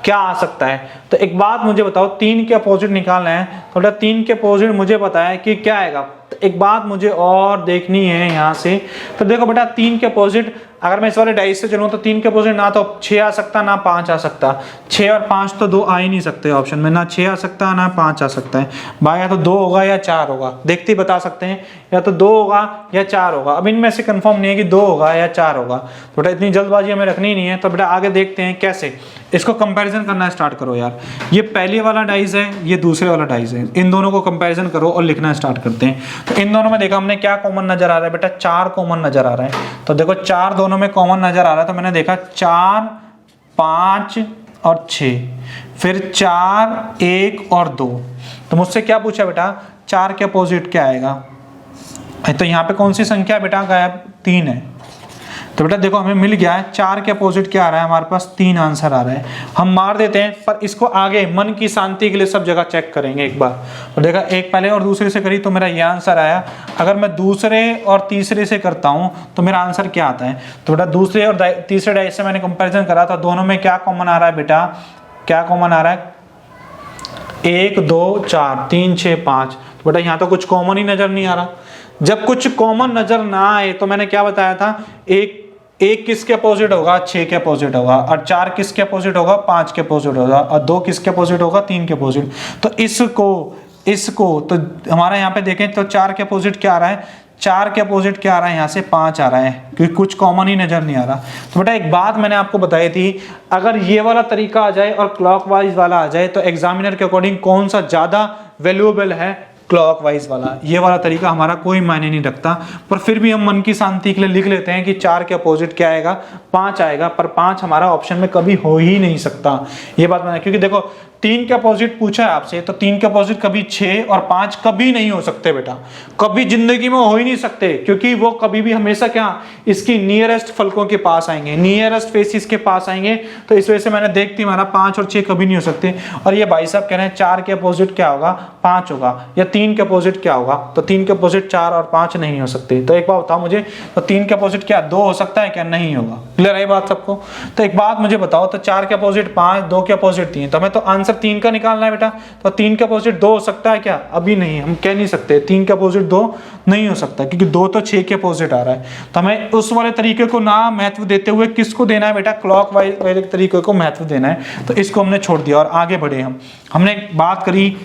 Speaker 1: क्या आ सकता है? तो एक बात मुझे बताओ, 3 के अपोजिट निकालना है तो बेटा 3 के अपोजिट मुझे पता है कि क्या आएगा। तो एक बात मुझे और देखनी है यहाँ से, तो देखो बेटा 3 के अपोजिट, अगर मैं इस वाले डाइस से चलूँ तो 3 के अपोजिट ना तो 6 आ सकता ना 5 आ सकता। 6 और 5 तो 2 आ ही नहीं सकते ऑप्शन में, ना 6 आ सकता ना 5 आ सकता है भाई। या तो 2 होगा या 4 होगा, देखते ही बता सकते हैं, या तो 2 होगा या 4 होगा। अब इनमें से कंफर्म नहीं है कि 2 होगा या 4 होगा। तो बेटा इतनी जल्दबाजी हमें रखनी नहीं है। तो बेटा आगे देखते हैं कैसे इसको कंपैरिजन करना स्टार्ट करो यार। ये पहले वाला डाइस है, ये दूसरे वाला डाइस है, इन दोनों को कंपैरिजन करो और लिखना स्टार्ट करते हैं। तो इन दोनों में देखा हमने क्या कॉमन नजर आ रहा है बेटा? 4 कॉमन नजर आ रहा है। तो देखो 4 दोनों में कॉमन नजर आ रहा है, तो मैंने देखा 4, 5 और 6, फिर 4, 1 और 2। तो मुझसे क्या पूछा बेटा? 4 के अपोजिट क्या आएगा? तो यहाँ पे कौन सी संख्या बेटा गायब? 3 है। तो बेटा देखो हमें मिल गया है 4 के अपोजिट क्या आ रहा है हमारे पास? 3 आंसर आ रहा है। हम मार देते हैं, पर इसको आगे मन की शांति के लिए सब जगह चेक करेंगे एक बार। तो देखा एक पहले और दूसरे से करी तो मेरा ये आंसर आया। अगर मैं दूसरे और तीसरे से करता हूं तो मेरा आंसर क्या आता है? तो बेटा दूसरे और तीसरे डाइस से मैंने कंपेरिजन करा था, दोनों में क्या कॉमन आ रहा है बेटा? क्या कॉमन आ रहा है? 1, 2, 4, 3, 6, 5। तो बेटा यहाँ तो कुछ कॉमन ही नजर नहीं आ रहा। जब कुछ कॉमन नजर ना आए तो मैंने क्या बताया था, एक किसके अपोजिट होगा, 6 के अपोजिट होगा, और 4 किसके अपोजिट होगा, 5 के अपोजिट होगा, और 2 किसके अपोजिट होगा, 3 के अपोजिट। तो इसको तो हमारा यहाँ पे देखें तो 4 के अपोजिट क्या आ रहा है, 4 के अपोजिट क्या आ रहा है, यहाँ से 5 आ रहा है, क्योंकि कुछ कॉमन ही नजर नहीं आ रहा। तो बेटा एक बात मैंने आपको बताई थी, अगर ये वाला तरीका आ जाए और क्लॉकवाइज वाला आ जाए तो एग्जामिनर के अकॉर्डिंग कौन सा ज्यादा वैल्यूएबल है, क्लॉकवाइज वाला। ये वाला तरीका हमारा कोई मायने नहीं रखता, पर फिर भी हम मन की शांति के लिए लिख लेते हैं कि 4 के अपोजिट क्या आएगा, 5 आएगा, पर 5 हमारा ऑप्शन में कभी हो ही नहीं सकता। ये बात मैंने, क्योंकि देखो 3 के अपोजिट पूछा है आपसे, तो 3 के अपोजिट कभी 6 और 5 कभी नहीं हो सकते बेटा, कभी जिंदगी में हो ही नहीं सकते, क्योंकि वो कभी भी हमेशा क्या, इसकी नियरेस्ट फलकों के पास आएंगे, नियरेस्ट फेसिस के पास आएंगे। तो इस वजह से मैंने देखती हमारा 5 और 6 कभी नहीं हो सकते। और ये भाई साहब कह रहे हैं 4 के अपोजिट क्या होगा, 5 होगा, या 3 के अपोजिट क्या होगा, तो 3 के अपोजिट 4 और 5 नहीं हो सकते। तो एक बात बताओ मुझे, तो 3 के अपोजिट क्या 2 हो सकता है क्या, नहीं होगा। क्लियर है बात सबको। तो एक बात मुझे बताओ, तो 4 के अपोजिट 5, 2 के अपोजिट 3, तो हमें तो आंसर 3 का निकालना है बेटा। तो 3 के अपोजिट 2 हो सकता है क्या, अभी नहीं, हम कह नहीं सकते 3 के अपोजिट 2 नहीं हो सकता, क्योंकि 2 तो 6 के अपोजिट आ रहा है। तो हमें उस वाले तरीके को ना महत्व देते हुए किसको देना है बेटा, क्लॉकवाइज वाले तरीके को महत्व देना है। तो इसको हमने छोड़ दिया और आगे बढ़े हमने बात करी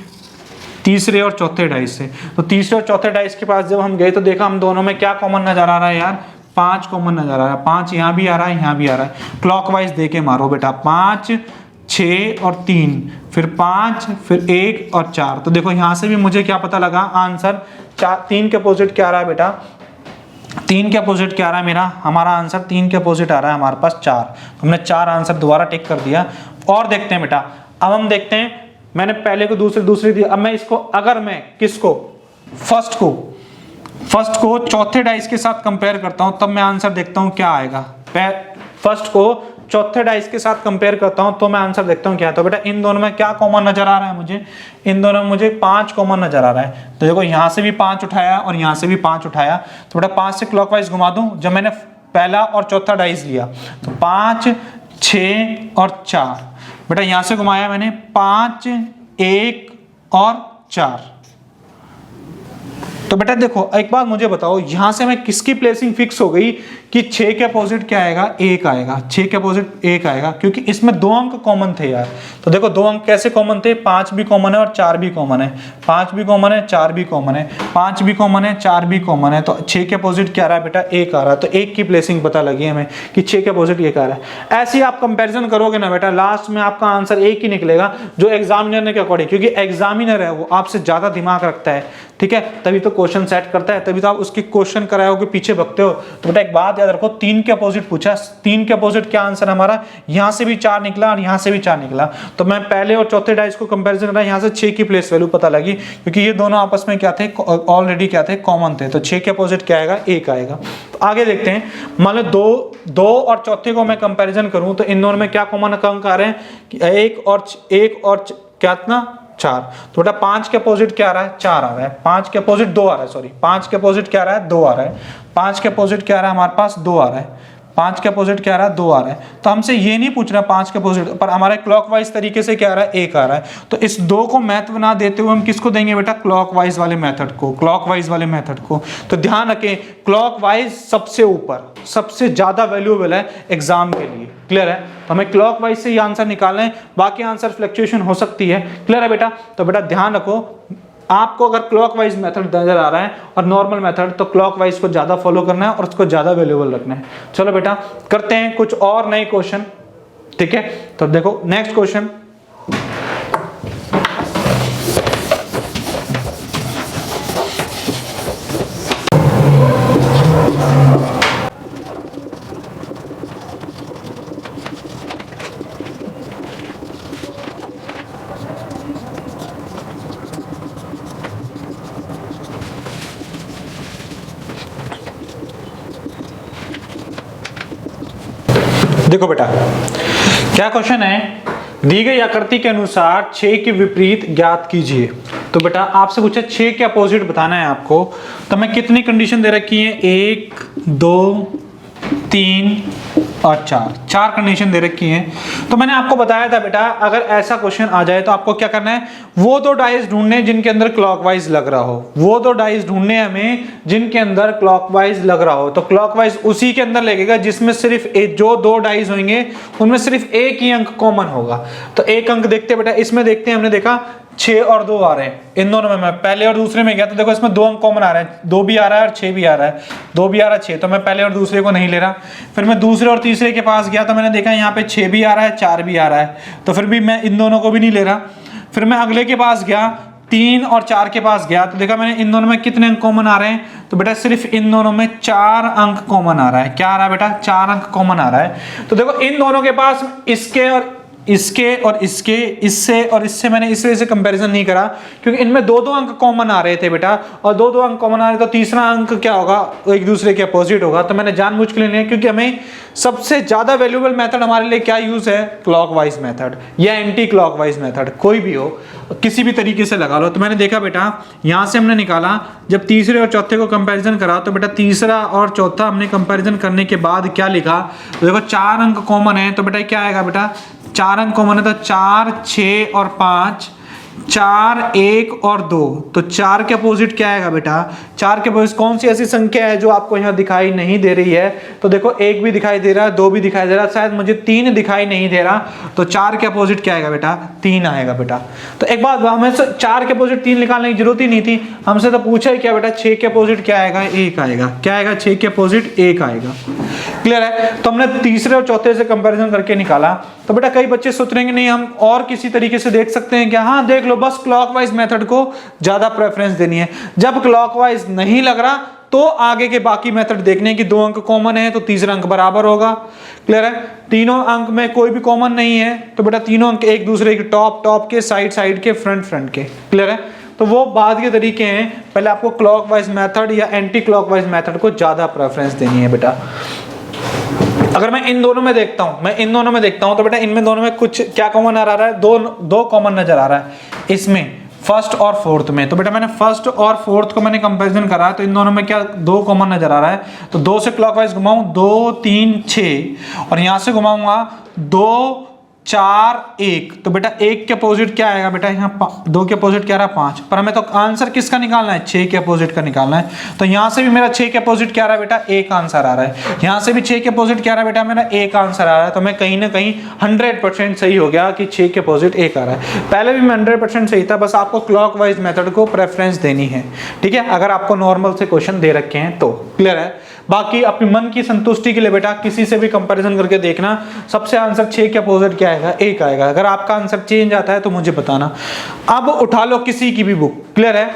Speaker 1: तीसरे और चौथे डाइस से। तो तीसरे और चौथे डाइस के पास जब हम गए तो देखा हम दोनों में क्या कॉमन नजर आ रहा है यार, 5 कॉमन नजर आ रहा है। 5 यहाँ भी आ रहा है, यहाँ भी आ रहा है। क्लॉकवाइज दे के मारो बेटा, 5, 6 और 3, फिर 5, फिर 1 और 4। तो देखो यहाँ से भी मुझे क्या पता लगा, आंसर 3 के अपोजिट क्या आ रहा है बेटा, 3 के अपोजिट क्या आ रहा है मेरा, हमारा आंसर 3 के अपोजिट आ रहा है हमारे पास 4। तो हमने 4 आंसर दोबारा टिक कर दिया। और देखते हैं बेटा, अब हम देखते हैं, मैंने पहले को दूसरे दिया, अब मैं इसको, अगर मैं किसको, फर्स्ट को चौथे डाइस के साथ कंपेयर करता हूं, तब मैं आंसर देखता हूं क्या आएगा। फर्स्ट को चौथे डाइस के साथ कंपेयर करता हूं तो मैं आंसर देखता हूं क्या है। तो बेटा इन दोनों में क्या कॉमन नजर आ रहा है मुझे, इन दोनों में मुझे 5 कॉमन नजर आ रहा है। तो देखो यहां से भी 5 उठाया और यहां से भी 5 उठाया, तो बेटा 5 से क्लॉकवाइज घुमा दूं। जब मैंने पहला और चौथा डाइस लिया तो 5, 6 और 4, बेटा यहां से घुमाया मैंने 5, 1 और 4। तो बेटा देखो एक बात मुझे बताओ, यहां से मैं किसकी प्लेसिंग फिक्स हो गई कि 6 के अपोजिट क्या आएगा, 1 आएगा। 6 के अपोजिट 1 आएगा, क्योंकि इसमें 2 अंक कॉमन थे यार। तो देखो 2 अंक कैसे कॉमन थे, 5 भी कॉमन है और 4 भी कॉमन है, 5 भी कॉमन है, 4 भी कॉमन है, 5 भी कॉमन है, 4 भी कॉमन है। तो 6 के अपोजिट क्या आ रहा है बेटा, 1 आ रहा है। तो 1 की प्लेसिंग पता लगी हमें कि 6 के अपोजिट 1 आ रहा है। ऐसे ही आप कंपेरिजन करोगे ना बेटा, लास्ट में आपका आंसर 1 ही निकलेगा, जो एग्जामिनर के अकॉर्डिंग, क्योंकि एग्जामिनर है वो आपसे ज्यादा दिमाग रखता है, ठीक है, तभी तो क्वेश्चन सेट करता है, तभी तो आप उसकी क्वेश्चन कराए हो के पीछे भगते हो। तो बेटा एक बात याद रखो, 3 के अपोजिट पूछा, 3 के अपोजिट क्या आंसर हमारा, यहां से भी 4 निकला और यहां से भी 4 निकला। तो मैं पहले और चौथे डाइस को कंपैरिजन करा, यहां से 6 की प्लेस वैल्यू पता लगी, क्योंकि ये दोनों आपस में क्या थे, ऑलरेडी क्या थे, कॉमन थे। तो 6 के अपोजिट क्या आएगा, 1 आएगा। तो आगे देखते हैं, मान लो 2 और चौथे को मैं कंपैरिजन करूं तो इन दोनों में क्या कॉमन अंक आ रहे हैं कि 1 और क्या इतना 4। तो बेटा 5 के अपोजिट क्या आ रहा है, 4 आ रहा है। 5 के अपोजिट 2 आ रहा है, सॉरी 5 के अपोजिट क्या आ रहा है, 2 आ रहा है। 5 के अपोजिट क्या आ रहा है हमारे पास, 2 आ रहा है। 5 के अपोजिट क्या आ रहा है, 2 आ रहा है। तो हमसे ये नहीं पूछना 5 के अपोजिट, पर हमारे क्लॉकवाइज तरीके से क्या आ रहा है, 1 आ रहा है। तो इस 2 को महत्व ना देते हुए हम किसको देंगे बेटा, क्लॉकवाइज वाले मेथड को, क्लॉकवाइज वाले मेथड को। तो ध्यान रखें, क्लॉकवाइज सबसे ऊपर, सबसे ज्यादा वैल्यूएबल है एग्जाम के लिए। क्लियर है, तो हमें क्लॉकवाइज से ही आंसर निकालना है, बाकी आंसर फ्लक्चुएशन हो सकती है। क्लियर है बेटा। तो बेटा ध्यान रखो, आपको अगर क्लॉकवाइज मेथड नजर आ रहा है और नॉर्मल मेथड, तो क्लॉकवाइज को ज्यादा फॉलो करना है और उसको ज्यादा वैल्यूएबल रखना है। चलो बेटा करते हैं कुछ और नए क्वेश्चन, ठीक है। तो देखो नेक्स्ट क्वेश्चन, देखो बेटा क्या क्वेश्चन है, दी गई आकृति के अनुसार 6 के विपरीत ज्ञात कीजिए। तो बेटा आपसे पूछा 6 के अपोजिट बताना है आपको, तो मैं कितनी कंडीशन दे रखी है, 1 2 3 और 4 कंडीशन दे रखी हैं। तो मैंने आपको बताया था बेटा, अगर ऐसा क्वेश्चन आ जाए तो आपको क्या करना है, वो दो डाइस ढूंढने जिनके अंदर क्लॉकवाइज लग रहा हो, वो दो डाइस ढूंढने हमें जिनके अंदर क्लॉकवाइज लग रहा हो। तो क्लॉकवाइज उसी के अंदर लगेगा जिसमें सिर्फ जो दो डाइस होंगे उनमें सिर्फ एक ही अंक कॉमन होगा। तो एक अंक देखते हैं बेटा, इसमें देखते हैं, हमने देखा 6 और 2 आ रहे हैं, इन दोनों में मैं पहले और दूसरे में गया तो देखो इसमें 2 अंक कॉमन आ रहे हैं, 2 भी आ रहा है और 6 भी आ रहा है, 2 भी आ रहा है 6, तो मैं पहले और दूसरे को नहीं ले रहा। फिर मैं दूसरे और तीसरे के पास गया तो मैंने देखा यहाँ पे 6 भी आ रहा है 4 भी आ रहा है, तो फिर भी मैं इन दोनों को भी नहीं ले रहा। फिर मैं अगले के पास गया, 3 और 4 के पास गया तो देखा मैंने इन दोनों में कितने अंक कॉमन आ रहे हैं, तो बेटा सिर्फ इन दोनों में 4 अंक कॉमन आ रहा है। क्या आ रहा है बेटा, 4 अंक कॉमन आ रहा है। तो देखो इन दोनों के पास इसके और इसके और इसके, इससे और इससे मैंने इस वजह से कंपैरिजन नहीं करा क्योंकि इनमें 2-2 अंक कॉमन आ रहे थे बेटा, और 2-2 अंक कॉमन आ रहे तो तीसरा अंक क्या होगा, एक दूसरे के अपोजिट होगा। तो मैंने जानबूझ के लिए लिया क्योंकि हमें सबसे ज्यादा वैल्यूएबल मेथड हमारे लिए क्या यूज है, क्लॉकवाइज मेथड या एंटी क्लॉकवाइज मेथड, कोई भी हो, किसी भी तरीके से लगा लो। तो मैंने देखा बेटा यहां से हमने निकाला, जब तीसरे और चौथे को कंपैरिजन करा तो बेटा तीसरा और चौथा हमने कंपैरिजन करने के बाद क्या लिखा, तो देखो 4 अंक कॉमन है, तो बेटा क्या आएगा बेटा, 4 अंक कॉमन है तो 4, 6 और 5, 4, 1 और 2, तो 4 के अपोजिट क्या आएगा बेटा, 4 के अपोजिट कौन सी ऐसी संख्या है जो आपको यहाँ दिखाई नहीं दे रही है, तो देखो 1 भी दिखाई दे रहा है, 2 भी दिखाई दे रहा है, शायद मुझे 3 दिखाई नहीं दे रहा, तो 4 के अपोजिट क्या आएगा बेटा, 3 आएगा बेटा। तो एक बात, हमें 4 के अपोजिट 3 निकालने की जरूरत ही नहीं थी, हमसे तो पूछा ही क्या बेटा, 6 के अपोजिट क्या आएगा, 1 आएगा। क्या आएगा, 6 के अपोजिट 1 आएगा। क्लियर है। तो हमने तीसरे और चौथे से कंपैरिजन करके निकाला। तो बेटा कई बच्चे सोच रहे हैं नहीं हम और किसी तरीके से देख सकते हैं क्या, हाँ देख लो, बस क्लॉकवाइज मेथड को ज्यादा प्रेफरेंस देनी है। जब क्लॉकवाइज नहीं लग रहा तो आगे के बाकी मेथड देखने की, 2 अंक कॉमन है तो तीसरा अंक बराबर होगा। क्लियर है। तीनों अंक में कोई भी कॉमन नहीं है तो बेटा तीनों अंक एक दूसरे के टॉप के, साइड के, फ्रंट के। क्लियर है। तो वो बाद के तरीके हैं, पहले आपको क्लॉकवाइज मेथड या एंटी क्लॉकवाइज मेथड को ज्यादा प्रेफरेंस देनी है बेटा। अगर मैं इन दोनों में देखता हूं, तो बेटा इनमें दोनों में कुछ क्या कॉमन आ रहा है, दो कॉमन नजर आ रहा है इसमें, फर्स्ट और फोर्थ में। तो बेटा मैंने फर्स्ट और फोर्थ को मैंने कंपैरिजन करा तो इन दोनों में क्या 2 कॉमन नजर आ रहा है। तो 2 से क्लॉकवाइज घुमाऊं, 2, 3, 6 और यहां से घुमाऊंगा 2, 4, 1, तो बेटा 1 के अपोजिट क्या आएगा बेटा, यहाँ 2 के अपोजिट क्या रहा, 5, पर हमें तो आंसर किसका निकालना है, 6 के अपोजिट का निकालना है। तो यहाँ से भी मेरा 6 के अपोजिट क्या रहा है बेटा, 1 आंसर आ रहा है। यहाँ से भी 6 के अपोजिट क्या रहा है बेटा, मेरा 1 आंसर आ रहा है। तो मैं कहीं ना कहीं 100% सही हो गया कि 6 के अपोजिट 1 आ रहा है। पहले भी मैं 100% सही था, बस आपको क्लॉकवाइज मेथड को प्रेफरेंस देनी है, ठीक है, अगर आपको नॉर्मल से क्वेश्चन दे रखे हैं तो। क्लियर है। बाकी अपने मन की संतुष्टि के लिए बेटा किसी से भी कंपैरिजन करके देखना, सबसे आंसर 6 के अपोजिट क्या आएगा, 1 आएगा। अगर आपका आंसर चेंज आता है तो मुझे बताना। अब उठा लो किसी की भी बुक, क्लियर है,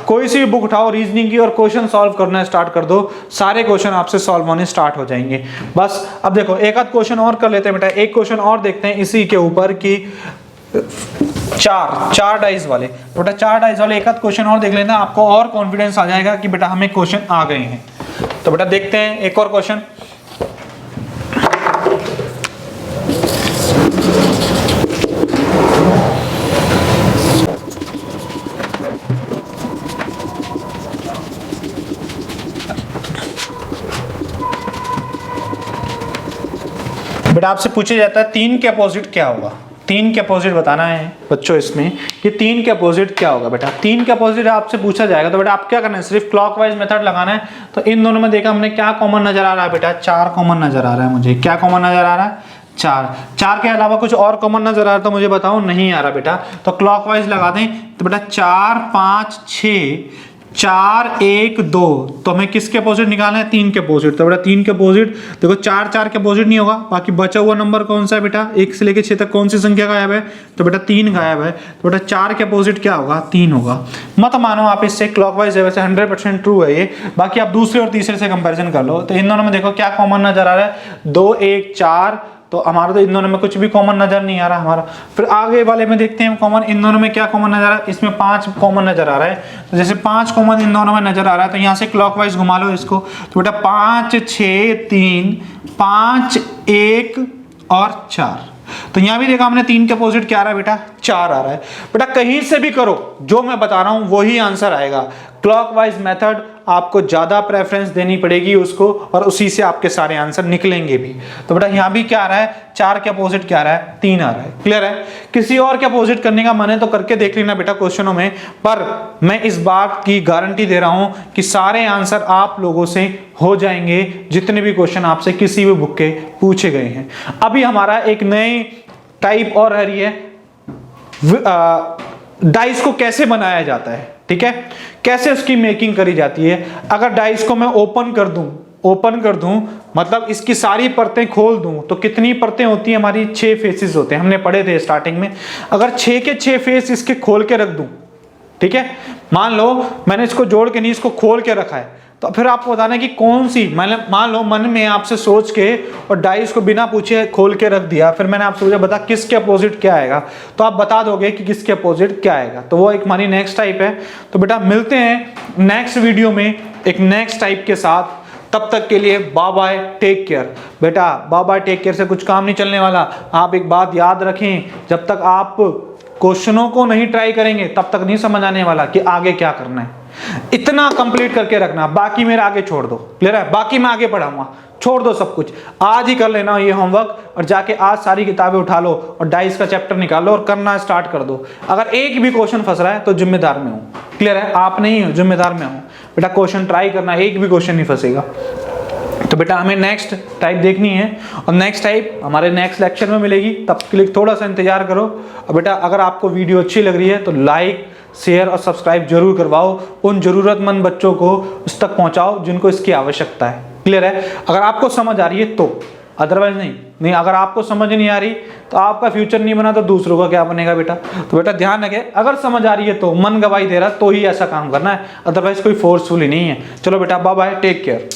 Speaker 1: कोई सी भी बुक उठाओ रीजनिंग की और क्वेश्चन सॉल्व करना स्टार्ट कर दो, सारे क्वेश्चन आपसे सॉल्व होने स्टार्ट हो जाएंगे। बस अब देखो एक आध क्वेश्चन और कर लेते हैं बेटा, एक क्वेश्चन और देखते हैं इसी के ऊपर कि चार डाइस वाले, बेटा 4 डाइस वाले एक आध क्वेश्चन और देख लेना, आपको और कॉन्फिडेंस आ जाएगा कि बेटा हमें क्वेश्चन आ गए हैं। तो बेटा देखते हैं एक और क्वेश्चन। बेटा आपसे पूछा जाता है 3 के अपोजिट क्या होगा, 3 के अपोजिट बताना है बच्चों इसमें कि 3 के अपोजिट क्या होगा। बेटा 3 के अपोजिट आपसे पूछा जाएगा तो बेटा आप क्या करना है, सिर्फ क्लॉकवाइज मेथड लगाना है। तो इन दोनों में देखा हमने क्या कॉमन नजर आ रहा है बेटा, 4 कॉमन नजर आ रहा है मुझे। क्या कॉमन नजर आ रहा है, 4 के अलावा कुछ और कॉमन नजर आ रहा है तो मुझे बताओ, नहीं आ रहा बेटा। तो क्लॉकवाइज लगा दें तो बेटा 4, 5, 6, 4, 1, 2, तो हमें किसके अपोजिट निकालना है, 3 के अपोजिट। तो बेटा 3 के अपोजिट देखो 4 के अपोजिट नहीं होगा, बाकी बचा हुआ नंबर कौन सा है बेटा, 1 से लेकर 6 तक कौन सी संख्या गायब है, तो बेटा 3 गायब है। तो बेटा 4 के अपोजिट क्या होगा, 3 होगा। मत मानो आप इससे, क्लॉकवाइज है वैसे 100% ट्रू है ये, बाकी आप दूसरे और तीसरे से कंपेरिजन कर लो। तो इन दोनों में देखो क्या कॉमन नजर आ रहा है, 2, 1, 4, तो हमारा तो इन दोनों में कुछ भी कॉमन नजर नहीं आ रहा हमारा। फिर आगे वाले में देखते हैं कॉमन, इन दोनों में क्या कॉमन नजर आ रहा है, इसमें 5 कॉमन नजर आ रहा है। तो जैसे 5 कॉमन इन दोनों में नजर आ रहा है तो यहाँ से क्लॉकवाइज घुमा लो इसको, तो बेटा 5, 6, 3, 5, 1 और 4। तो यहाँ भी देखा हमने 3 के अपोजिट क्या आ रहा है बेटा, 4 आ रहा है। बेटा कहीं से भी करो, जो मैं बता रहा हूं वही आंसर आएगा। क्लॉकवाइज मेथड आपको ज्यादा प्रेफरेंस देनी पड़ेगी उसको, और उसी से आपके सारे आंसर निकलेंगे भी। तो बेटा यहां भी क्या आ रहा है, 4 के अपोजिट क्या आ रहा है, 3 आ रहा है। क्लियर है? किसी और के अपोजिट करने का मन है तो करके देख लेना बेटा क्वेश्चनों में, पर मैं इस बात की गारंटी दे रहा हूं कि सारे आंसर आप लोगों से हो जाएंगे, जितने भी क्वेश्चन आपसे किसी भी बुक के पूछे गए हैं। अभी हमारा एक नई टाइप और आ रही है, डाइस को कैसे बनाया जाता है, ठीक है, कैसे उसकी मेकिंग करी जाती है। अगर डाइस को मैं ओपन कर दूं मतलब इसकी सारी परतें खोल दूं तो कितनी परतें होती हैं हमारी, 6 फेसेस होते हैं, हमने पढ़े थे स्टार्टिंग में। अगर 6 के 6 फेस इसके खोल के रख दूं, ठीक है, मान लो मैंने इसको जोड़ के नहीं, इसको खोल के रखा है, तो फिर आपको बताना कि कौन सी, मैंने मान लो मन में आपसे सोच के और डाइस को बिना पूछे खोल के रख दिया, फिर मैंने आपसे पूछा बता किसके अपोजिट क्या आएगा, तो आप बता दोगे कि किसके अपोजिट क्या आएगा। तो वो एक हमारी नेक्स्ट टाइप है। तो बेटा मिलते हैं नेक्स्ट वीडियो में एक नेक्स्ट टाइप के साथ, तब तक के लिए बाय बाय, टेक केयर। बेटा बाय बाय, टेक केयर से कुछ काम नहीं चलने वाला। आप एक बात याद रखें, जब तक आप क्वेश्चनों को नहीं ट्राई करेंगे तब तक नहीं समझ आने वाला कि आगे क्या करना है। इतना कंप्लीट करके रखना, बाकी मेरे आगे छोड़ दो। क्लियर है? बाकी मैं आगे पढ़ाऊंगा, छोड़ दो सब कुछ, आज ही कर लेना ये होमवर्क, और जाके आज सारी किताबें उठा लो और डाइस का चैप्टर निकालो और करना स्टार्ट कर दो। अगर एक भी क्वेश्चन फंस रहा है तो जिम्मेदार मैं हूं। क्लियर है? आप नहीं हो, जिम्मेदार मैं हूं। बेटा क्वेश्चन ट्राई करना, एक भी क्वेश्चन नहीं फंसेगा। तो बेटा हमें नेक्स्ट टाइप देखनी है, और नेक्स्ट टाइप हमारे नेक्स्ट लेक्चर में मिलेगी, तब के लिए थोड़ा सा इंतजार करो। और बेटा अगर आपको वीडियो अच्छी लग रही है तो लाइक, शेयर और सब्सक्राइब जरूर करवाओ, उन जरूरतमंद बच्चों को उस तक पहुंचाओ जिनको इसकी आवश्यकता है। क्लियर है? अगर आपको समझ आ रही है तो, अदरवाइज नहीं। अगर आपको समझ नहीं आ रही तो आपका फ्यूचर नहीं बना तो दूसरों का क्या बनेगा बेटा। तो बेटा ध्यान रखें, अगर समझ आ रही है तो, मन गवाही दे रहा तो ही ऐसा काम करना है, अदरवाइज कोई फोर्सफुली नहीं है। चलो बेटा बाय बाय, टेक केयर।